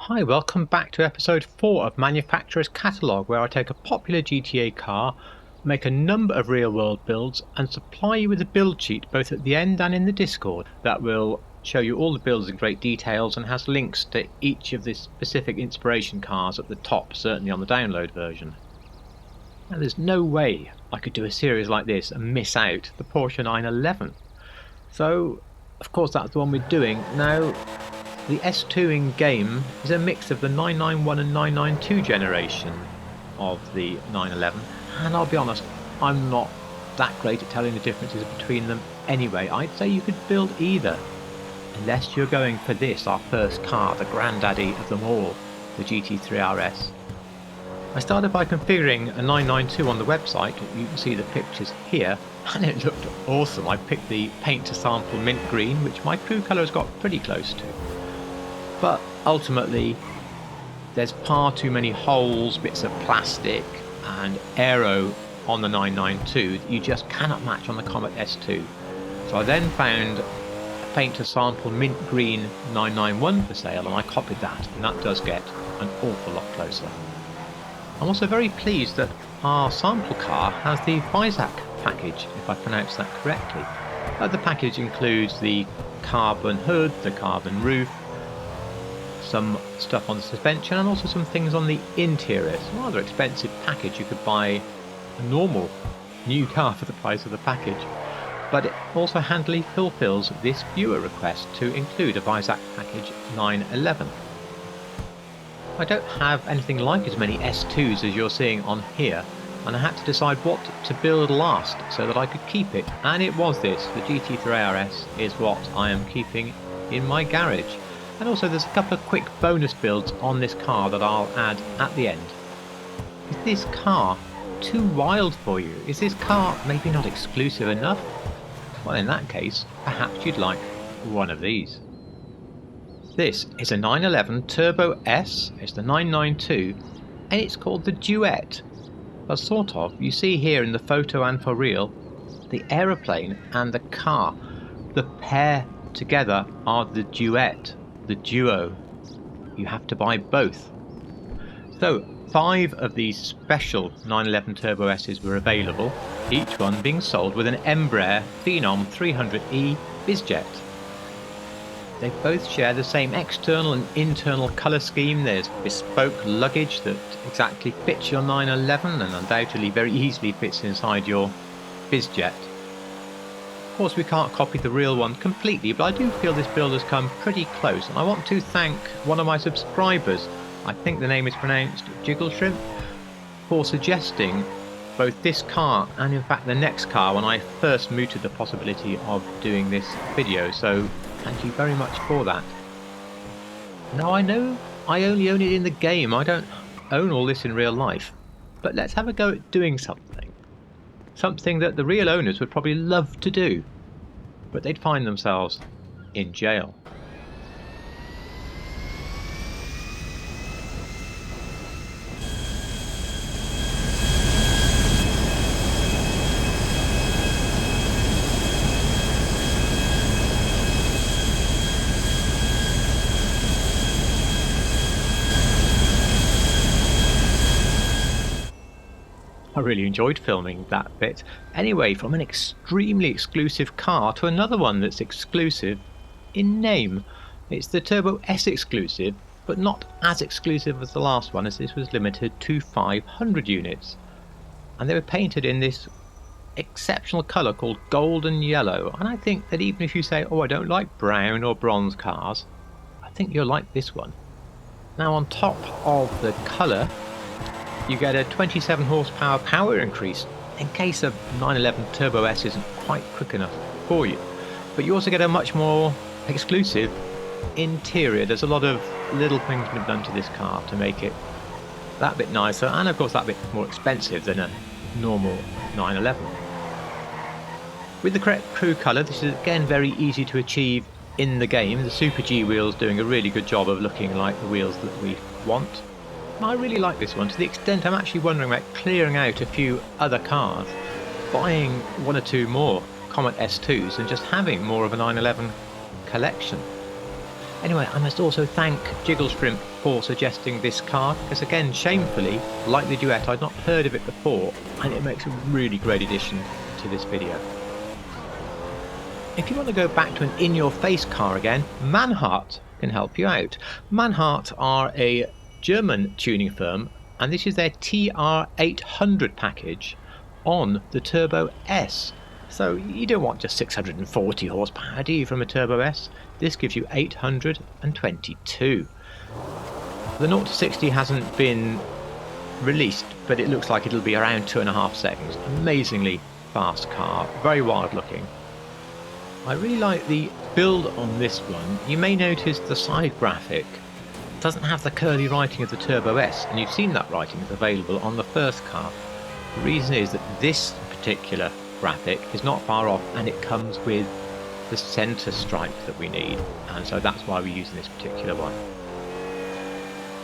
Hi, welcome back to episode 4 of Manufacturer's Catalogue, where I take a popular GTA car, make a number of real-world builds, and supply you with a build sheet both at the end and in the Discord that will show you all the builds in great details and has links to each of the specific inspiration cars at the top, certainly on the download version. Now, there's no way I could do a series like this and miss out the Porsche 911. So, of course, that's the one we're doing. Now, the S2 in game is a mix of the 991 and 992 generation of the 911, and I'll be honest, I'm not that great at telling the differences between them anyway. I'd say you could build either, unless you're going for this, our first car, the granddaddy of them all, the GT3 RS. I started by configuring a 992 on the website. You can see the pictures here, and it looked awesome. I picked the paint to sample mint green, which my crew colour has got pretty close to. But ultimately, there's far too many holes, bits of plastic and aero on the 992 that you just cannot match on the Comet S2. So I then found a paint to sample mint green 991 for sale, and I copied that, and that does get an awful lot closer. I'm also very pleased that our sample car has the Visac package, if I pronounce that correctly. The package includes the carbon hood, the carbon roof, some stuff on the suspension, and also some things on the interior. It's a rather expensive package. You could buy a normal new car for the price of the package, but it also handily fulfills this viewer request to include a Visac package 911. I don't have anything like as many S2s as you're seeing on here, and I had to decide what to build last so that I could keep it, and it was this. The GT3 RS is what I am keeping in my garage. And also there's a couple of quick bonus builds on this car that I'll add at the end. Is this car too wild for you? Is this car maybe not exclusive enough? Well, in that case, perhaps you'd like one of these. This is a 911 Turbo S, it's the 992, and it's called the Duet. Well, sort of. You see here in the photo and for real, the aeroplane and the car, the pair together are the duet. The duo. You have to buy both. So 5 of these special 911 Turbo S's were available, each one being sold with an Embraer Phenom 300E bizjet. They both share the same external and internal colour scheme. There's bespoke luggage that exactly fits your 911 and undoubtedly very easily fits inside your bizjet. Of course, we can't copy the real one completely, but I do feel this build has come pretty close, and I want to thank one of my subscribers, I think the name is pronounced Jiggle Shrimp, for suggesting both this car and in fact the next car when I first mooted the possibility of doing this video, so thank you very much for that. Now, I know I only own it in the game, I don't own all this in real life, but let's have a go at doing something. Something that the real owners would probably love to do, but they'd find themselves in jail. I really enjoyed filming that bit. Anyway, from an extremely exclusive car to another one that's exclusive in name. It's the Turbo S exclusive, but not as exclusive as the last one, as this was limited to 500 units. And they were painted in this exceptional colour called golden yellow. And I think that even if you say, oh, I don't like brown or bronze cars, I think you'll like this one. Now, on top of the colour, you get a 27 horsepower power increase in case a 911 Turbo S isn't quite quick enough for you. But you also get a much more exclusive interior. There's a lot of little things been done to this car to make it that bit nicer, and of course that bit more expensive than a normal 911. With the correct crew colour, this is again very easy to achieve in the game. The Super G wheels doing a really good job of looking like the wheels that we want. I really like this one, to the extent I'm actually wondering about clearing out a few other cars, buying 1 or 2 more Comet S2s and just having more of a 911 collection. Anyway, I must also thank Jiggle Shrimp for suggesting this car, because again, shamefully, like the Duet, I'd not heard of it before, and it makes a really great addition to this video. If you want to go back to an in-your-face car again, Manhart can help you out. Manhart are a German tuning firm, and this is their TR800 package on the Turbo S. So you don't want just 640 horsepower, do you, from a Turbo S? This gives you 822. The 0 to 60 hasn't been released, but it looks like it'll be around 2.5 seconds. Amazingly fast car, very wild looking. I really like the build on this one. You may notice the side graphic doesn't have the curly writing of the Turbo S, and you've seen that writing is available on the first car. The reason is that this particular graphic is not far off, and it comes with the centre stripe that we need, and so that's why we're using this particular one.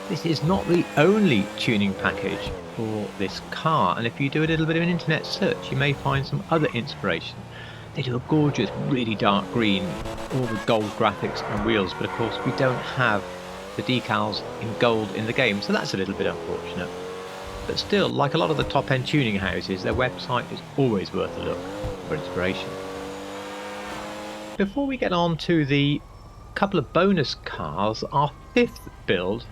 This is not the only tuning package for this car, and if you do a little bit of an internet search you may find some other inspiration. They do a gorgeous, really dark green, all the gold graphics and wheels, but of course we don't have the decals in gold in the game, so that's a little bit unfortunate. But still, like a lot of the top-end tuning houses, their website is always worth a look for inspiration. Before we get on to the couple of bonus cars, our fifth build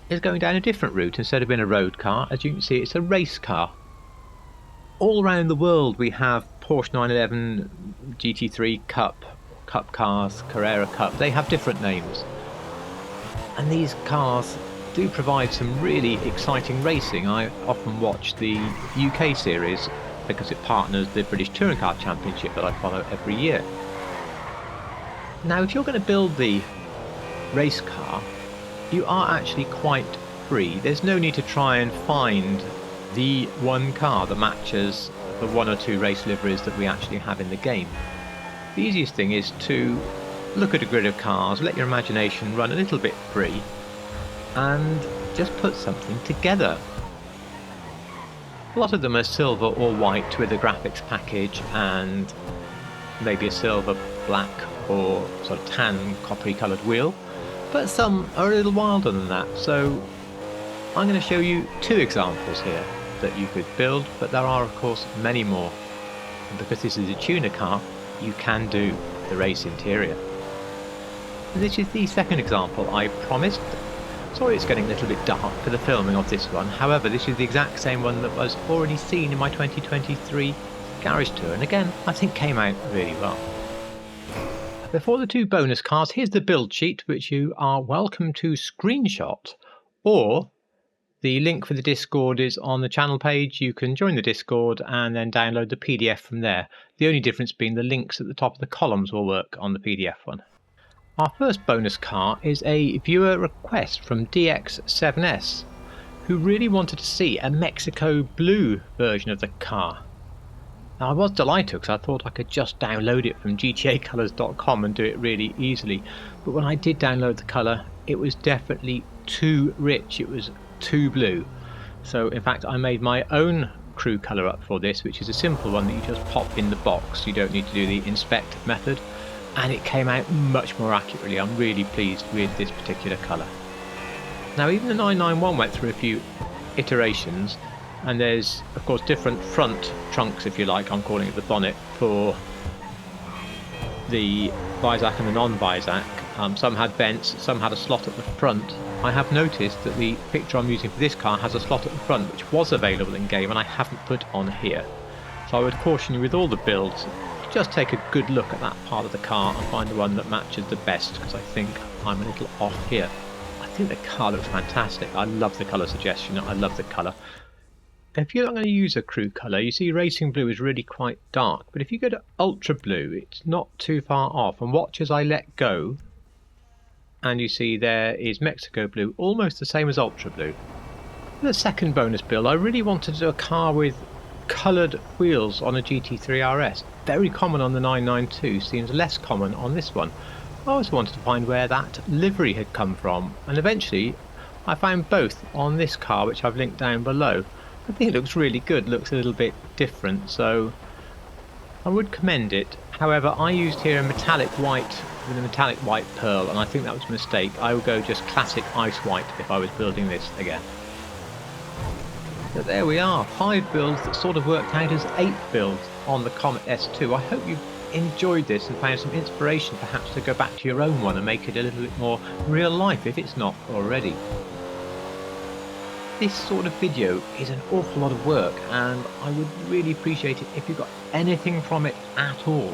is going down a different route. Instead of being a road car, as you can see, it's a race car. All around the world we have Porsche 911, GT3 Cup, Cup cars, Carrera Cup. They have different names. And these cars do provide some really exciting racing. I often watch the UK series because it partners the British Touring Car Championship that I follow every year. Now, if you're going to build the race car, you are actually quite free. There's no need to try and find the one car that matches the 1 or 2 race liveries that we actually have in the game. The easiest thing is to look at a grid of cars, let your imagination run a little bit free, and just put something together. A lot of them are silver or white with a graphics package and maybe a silver, black or sort of tan coppery coloured wheel, but some are a little wilder than that, so I'm going to show you 2 examples here that you could build, but there are of course many more, and because this is a tuner car you can do the race interior. And this is the second example I promised. Sorry it's getting a little bit dark for the filming of this one, however this is the exact same one that was already seen in my 2023 garage tour, and again I think came out really well. Before the 2 bonus cars, here's the build sheet which you are welcome to screenshot, or the link for the Discord is on the channel page. You can join the Discord and then download the PDF from there. The only difference being the links at the top of the columns will work on the PDF one. Our first bonus car is a viewer request from DX7S, who really wanted to see a Mexico blue version of the car. Now I was delighted because I thought I could just download it from gtacolors.com and do it really easily, but when I did download the colour it was definitely too rich, it was too blue. So in fact I made my own crew colour up for this, which is a simple one that you just pop in the box, you don't need to do the inspect method, and it came out much more accurately. I'm really pleased with this particular colour. Now even the 991 went through a few iterations, and there's of course different front trunks, if you like, I'm calling it the bonnet, for the Visac and the non-Visac. Some had vents, some had a slot at the front. I have noticed that the picture I'm using for this car has a slot at the front which was available in game and I haven't put on here. So I would caution you with all the builds, just take a good look at that part of the car and find the one that matches the best, because I think I'm a little off here. I think the car looks fantastic. I love the colour suggestion, I love the colour. If you're not going to use a crew colour, you see racing blue is really quite dark, but if you go to ultra blue it's not too far off, and watch as I let go and you see there is Mexico blue, almost the same as ultra blue. For the second bonus build I really wanted to do a car with coloured wheels on a GT3 RS. Very common on the 992, seems less common on this one. I always wanted to find where that livery had come from, and eventually I found both on this car, which I've linked down below. I think it looks really good, looks a little bit different, so I would commend it. However, I used here a metallic white with a metallic white pearl, and I think that was a mistake. I would go just classic ice white if I was building this again. So there we are, 5 builds that sort of worked out as 8 builds on the Comet S2. I hope you've enjoyed this and found some inspiration perhaps to go back to your own one and make it a little bit more real life if it's not already. This sort of video is an awful lot of work, and I would really appreciate it if you got anything from it at all.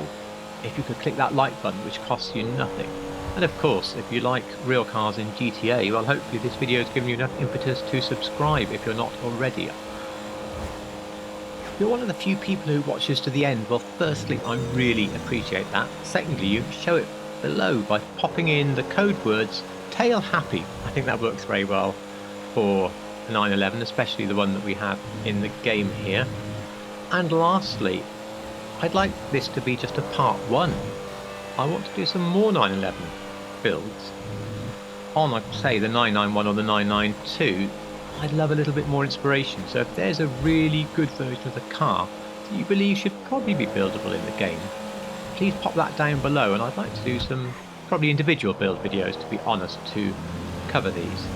If you could click that like button, which costs you nothing. And of course, if you like real cars in GTA, well, hopefully this video has given you enough impetus to subscribe if you're not already. If you're one of the few people who watches to the end, well, firstly, I really appreciate that. Secondly, you show it below by popping in the code words tail happy. I think that works very well for the 911, especially the one that we have in the game here. And lastly, I'd like this to be just a part 1. I want to do some more 911 builds on, like say, the 991 or the 992. I'd love a little bit more inspiration, so if there's a really good version of the car that you believe should probably be buildable in the game, please pop that down below, and I'd like to do some probably individual build videos, to be honest, to cover these.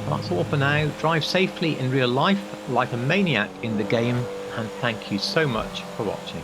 That's all for now. Drive safely in real life, like a maniac in the game, and thank you so much for watching.